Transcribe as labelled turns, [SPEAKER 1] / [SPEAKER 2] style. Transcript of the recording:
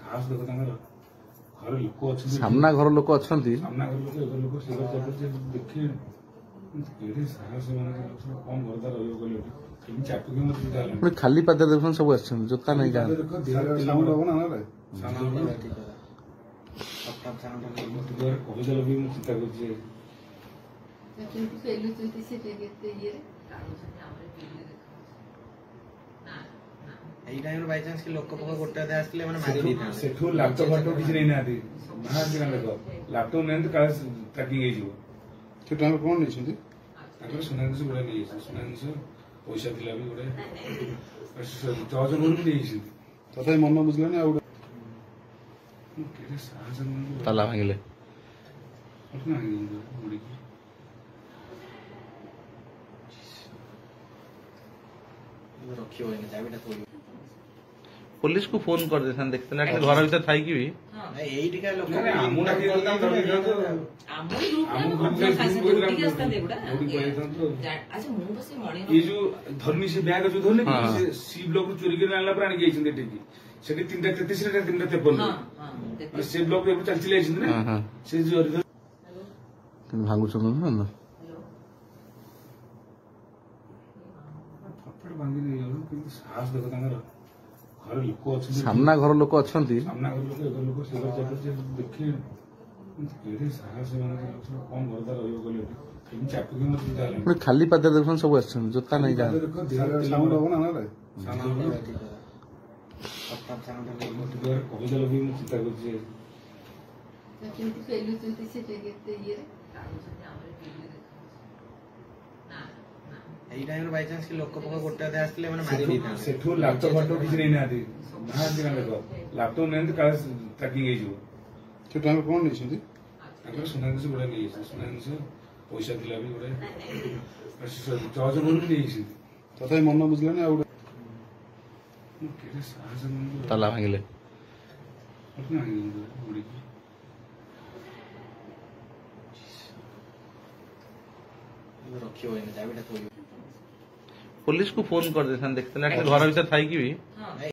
[SPEAKER 1] ସାହସ ଦେଖ ତାଙ୍କର ଘର ଲୋକ ଅଛନ୍ତି
[SPEAKER 2] ସାମ୍ନା ଘର ଲୋକ ଅଛନ୍ତି
[SPEAKER 1] ସାମ୍ନା ଘର ଲୋକ ଏଘର ଲୋକ ସେ ଘର ଚାଲିଛି ଦେଖିବେ କେତେ ସାହସ ମାନେ କଣ ଘରଦ୍ୱାର ରହିବ କହିଲେ କେମିତି ଚାଟୁକି ମତେ ଚିନ୍ତା ହେଲାଣି
[SPEAKER 2] ପୁଣି ଖାଲି ପାଦରେ ଦେଖୁଛନ୍ତି ସବୁ ଆସିଛନ୍ତି ଜୋତା ନେଇ ଗାଁ
[SPEAKER 1] ଦେଖ ସାଉଣ୍ଡ ହବ ନା କହିଦେଲେ ବି ମୁଁ ଚିନ୍ତା କରୁଛି
[SPEAKER 3] ଏଇ ଟାଇମରେ ବାଇ ଚାନ୍ସ କି ଲୋକ ଫୋକ ଗୋଟେ ଅଧେ ଆସିଥିଲେ ମାନେ ମାରି ଦେଇଥାନ୍ତେ
[SPEAKER 1] ସେଠୁ ଲାପଟପ୍ ଫାପଟପ୍ କିଛି ନେଇନାହାନ୍ତି ବାହାରିଛି ନା ଦେଖ ଲାପଟପ୍ ନେଇନାହାନ୍ତି କାଳେ ଟ୍ରାକିଂ ହେଇଯିବ
[SPEAKER 4] ସେଠୁ ଆମେ କଣ ନେଇଛନ୍ତି
[SPEAKER 1] ତାଙ୍କର ସୁନା ଜିନିଷ ଗୁଡା ନେଇଯାଇଛି ସୁନା ଜିନିଷ ପଇସା ଥିଲା ବି ଗୋଟେ ଚହଜ ଘରକୁ ନେଇଯାଇଛନ୍ତି
[SPEAKER 4] ତଥାପି ମନ ବୁଝିଲାନି ଆଉ ଗୋଟେ
[SPEAKER 1] କେତେ ସାହସ
[SPEAKER 2] ତାଲା ଭାଙ୍ଗିଲେ
[SPEAKER 1] ବୁଡ଼ିକି
[SPEAKER 3] ରଖିବ ଚାବିଟା ଥୋଇବ
[SPEAKER 2] पुलिस को फोन कर देते देखते घर भीतर थी भी
[SPEAKER 3] ଏଇଠିକା ଲୋକ
[SPEAKER 1] ये जो धरनी से बैग जो धरनी सी ब्लॉक चोरी कर आनला पर आनी जाइछन एठी सेठी 3:33 रे 3:53 से ब्लॉक रे चल चले जाइछन ना से जो
[SPEAKER 2] भांगु छन ना
[SPEAKER 1] फटफट भांगी नहीं हो किंतु साहस देखो तांगर घर लोक अछन
[SPEAKER 2] सामना घर लोक अछंती
[SPEAKER 1] सामना घर लोक एगर लोक से घर चालू देखिए केते साहस माने कौन घरदार रहयो कहले केମିତି ଚାଟୁକି ମତେ ଚିନ୍ତା ହେଲାଣି
[SPEAKER 2] ପୁଣି ଖାଲି ପାଦରେ ଦେଖୁଛନ୍ତି ସବୁ ଆସିଛନ୍ତି ଜୋତା ନେଇ ଗାଁ
[SPEAKER 4] ସାଉଣ୍ଡ ହବ ନା
[SPEAKER 1] କହିଦେଲେ ବି ମୁଁ ଚିନ୍ତା କରୁଛି
[SPEAKER 3] ଏଇ ଟାଇମରେ ବାଇ ଚାନ୍ସ କି ଲୋକ ଫୋକ ଗୋଟେ ଅଧେ ଆସିଥିଲେ ମାନେ ମାରି ଦେଇଥାନ୍ତେ
[SPEAKER 1] ସେଠୁ ଲାପଟପ୍ ଫାପଟପ୍ କିଛି ନେଇନାହାନ୍ତି ବାହାରିଛି ନା ଦେଖ ଲାପଟପ୍ ନେଇନାହାନ୍ତି କାଳେ ଟ୍ରାକିଂ ହେଇଯିବ
[SPEAKER 4] ସେଠୁ ଆମେ କଣ ନେଇଛନ୍ତି
[SPEAKER 1] ତାଙ୍କର ସୁନା ଜିନିଷ ଗୁଡା ନେଇଯାଇଛି ସୁନା ଜିନିଷ ପଇସା ଥିଲା ବି ଗୋଟେ ଚହଜ ଘରକୁ ନେଇଯାଇଛନ୍ତି
[SPEAKER 4] ତଥାପି ମନ ବୁଝିଲାନି ଆଉ ଗୋଟେ
[SPEAKER 1] କେତେ ସାହସ
[SPEAKER 2] ତାଲା ଭାଙ୍ଗିଲେ
[SPEAKER 1] ବୁଡ଼ିକି
[SPEAKER 3] ରଖିବ ଚାବିଟା ଥୋଇବ
[SPEAKER 2] पुलिस को फोन कर देते देखते घर भीतर थी भी